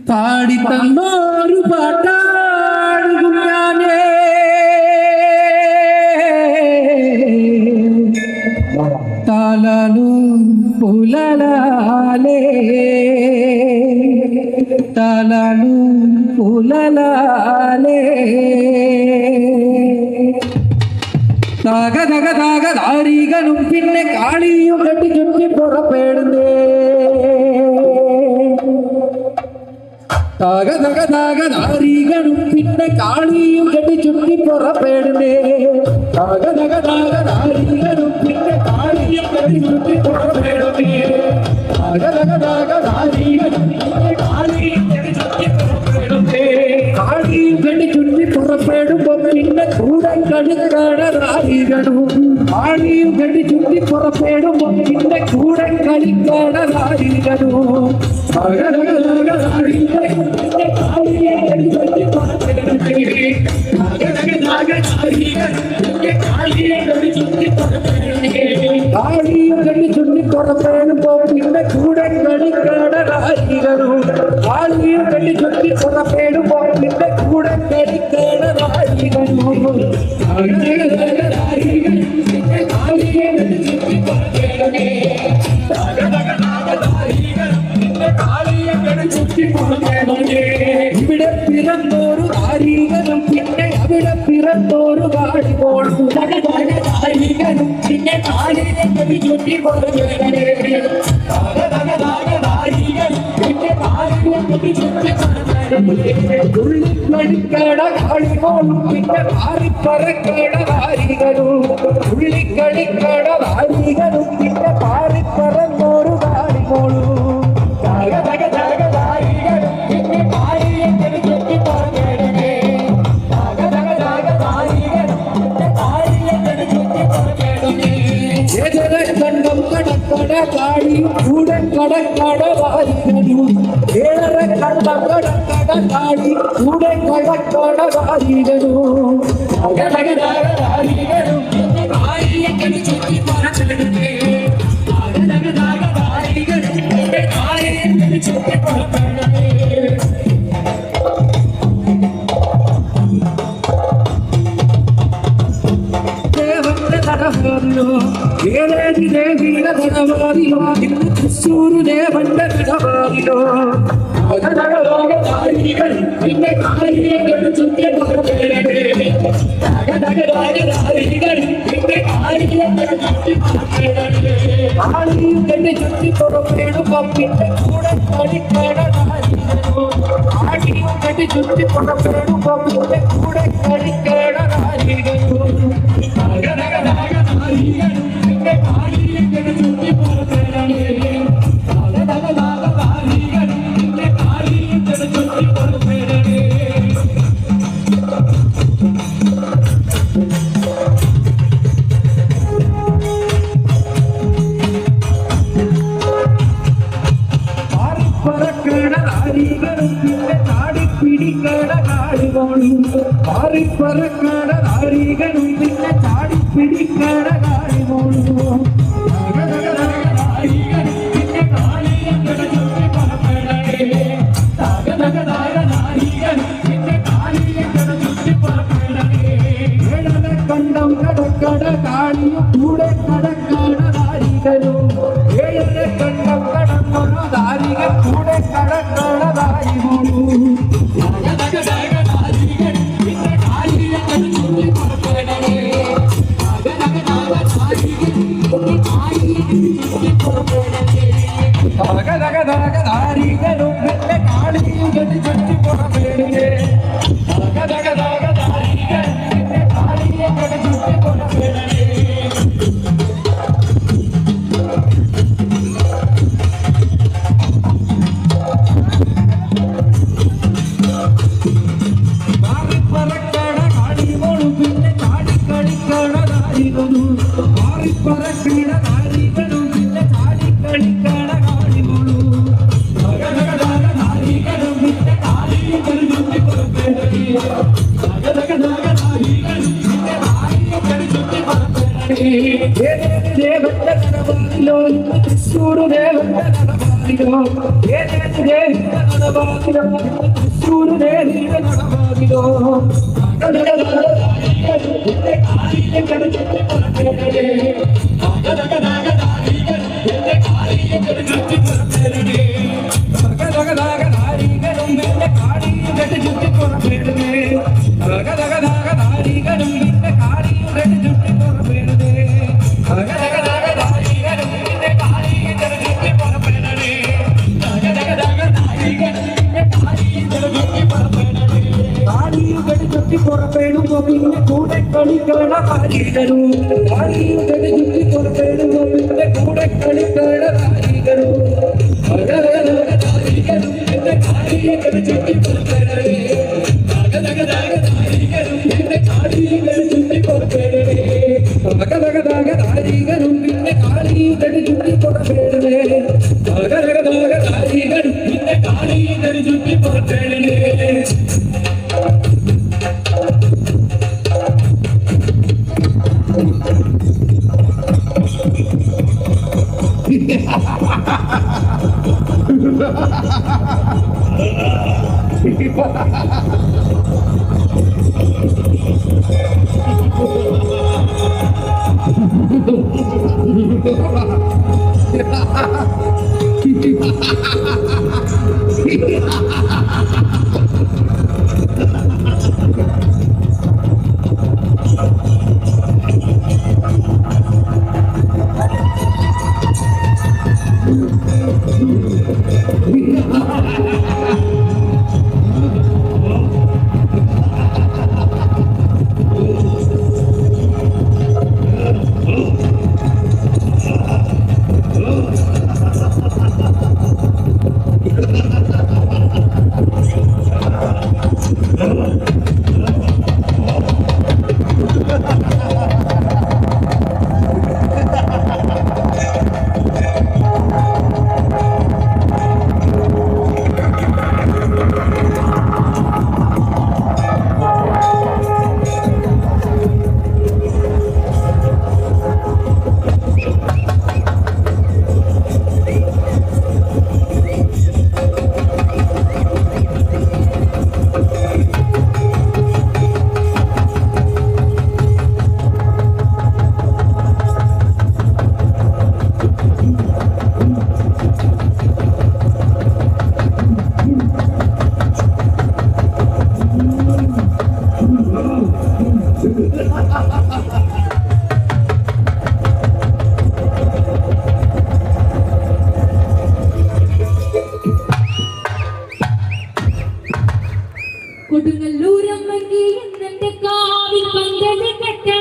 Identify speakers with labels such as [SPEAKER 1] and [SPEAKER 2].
[SPEAKER 1] പാടി തന്നോരു പാട്ടാടും ഞാനേ താലാലും പുലലാലേ താലാലും പുലലാലേ താകതകതാകതാരികനും പിന്നെ കാളിയും കെട്ടി ചുറ്റി പുറപ്പെടുന്നേ താകതകതാകതാരികനും പിന്നെ കാളിയും കെട്ടി ചുറ്റി പുറപ്പെടുന്നേ താകതകതാകതാരികനും പിന്നെ കാളിയും കെട്ടി ചുറ്റി പുറപ്പെടുന്നേ താകതകതാകതാരികനും പിന്നെ കാളിയും കെട്ടി ചുറ്റി പുറപ്പെടുന്നേ കാളിയും കെട്ടി ചുറ്റി പുറപ്പെടുമ്പോ പിന്നെ കൂടെ കളിക്കാടതാരികനും കാളിയും കെട്ടി ചുറ്റി പുറപ്പെടുമ്പോ പിന്നെ കൂടെ കളിക്കാടതാരികനും കാളിയും കെട്ടി ചുറ്റി പുറപ്പെടുമ്പോ പിന്നെ കൂടെ കളിക്കാടതാരികനും കാളിയും കെട്ടി ചുറ്റി പുറപ്പെടുമ്പോ പിന്നെ കൂടെ കളിക്കാടതാരികനും ഇവിടെ പിറന്നോരു താരീകനും പിന്നെ അവിടെ പിറന്നോരു കാടി പോളും താരീകനും പിന്നെ കാലിനെ ചുറ്റി ഉള്ളിക്കളിക്കട കാളിപോളും പിന്നെ പാറിപ്പറക്കട താരീകനും ഉള്ളിക്കളിക്കട താരീകനും പിന്നെ പാറിപ്പറന്നോരു കാളിപോളും കണ്ടം കടക്കട കാളി കൂടെ കടക്കട വാരികനും ഏറെ കണ്ടം കടക്കട കാളി കൂടെ കടക്കട വാരികനും ഏതേതി ദേവിയുടെ ധനവാദിയോ ഇന്ന് തൃശ്ശൂര് ദേവന്റെ ധനവാദിയോ പിന്നെ കാളിയും കെട്ടി ചുറ്റി പുറപ്പെടുമ്പോ പിന്നെ കൂടെ കളിക്കടതാരികനും കാളിയും കെട്ടി ചുറ്റി പുറപ്പെടുമ്പോ പിന്നെ കൂടെ കളിക്കടതാരികനും പാറിപ്പറക്കട താരീകനും പിന്നെ ചാടിപ്പിടിക്കട കാളിപോളും കണ്ടം കടക്കട കാളിയും കൂടെ കടക്കട താരീകനും ഏഴര കണ്ടം കടക്കൊരു താരിക കൂടെ കടക്കട താരികനും താരീകനും പിന്നെ കാളിയും കെട്ടി ചുറ്റി പുറപ്പെടുന്നേ തൃശ്ശൂർ ദേവന്റെ നടപാടിലോ നടവാകിലോ തൃശ്ശൂര് ദേവിയുടെ നടവാകിലോ പുറപ്പെടുമ്പോ പിന്നെ കൂടെ കളിക്കണ കാരികരു കാരിയുടെ ചുറ്റി പുറപ്പെടുമ്പോ പിന്നെ കൂടെ കളിക്കണ കാരികരു എന്റെ കാരികരു ചുറ്റി പുറപ്പെടേ കാരികരു ചുറ്റി പുറപ്പെടേ കാരികരും പിന്നെ കാരികരു ചുറ്റി പുറപ്പെടേ കാരികരും പിന്നെ കാരികരു ചുറ്റി പുറപ്പെടേ
[SPEAKER 2] കൊടുങ്ങല്ലൂരമ്മയ്ക്ക് ഇന്നത്തെ കാവിൽ പന്തല് കെട്ട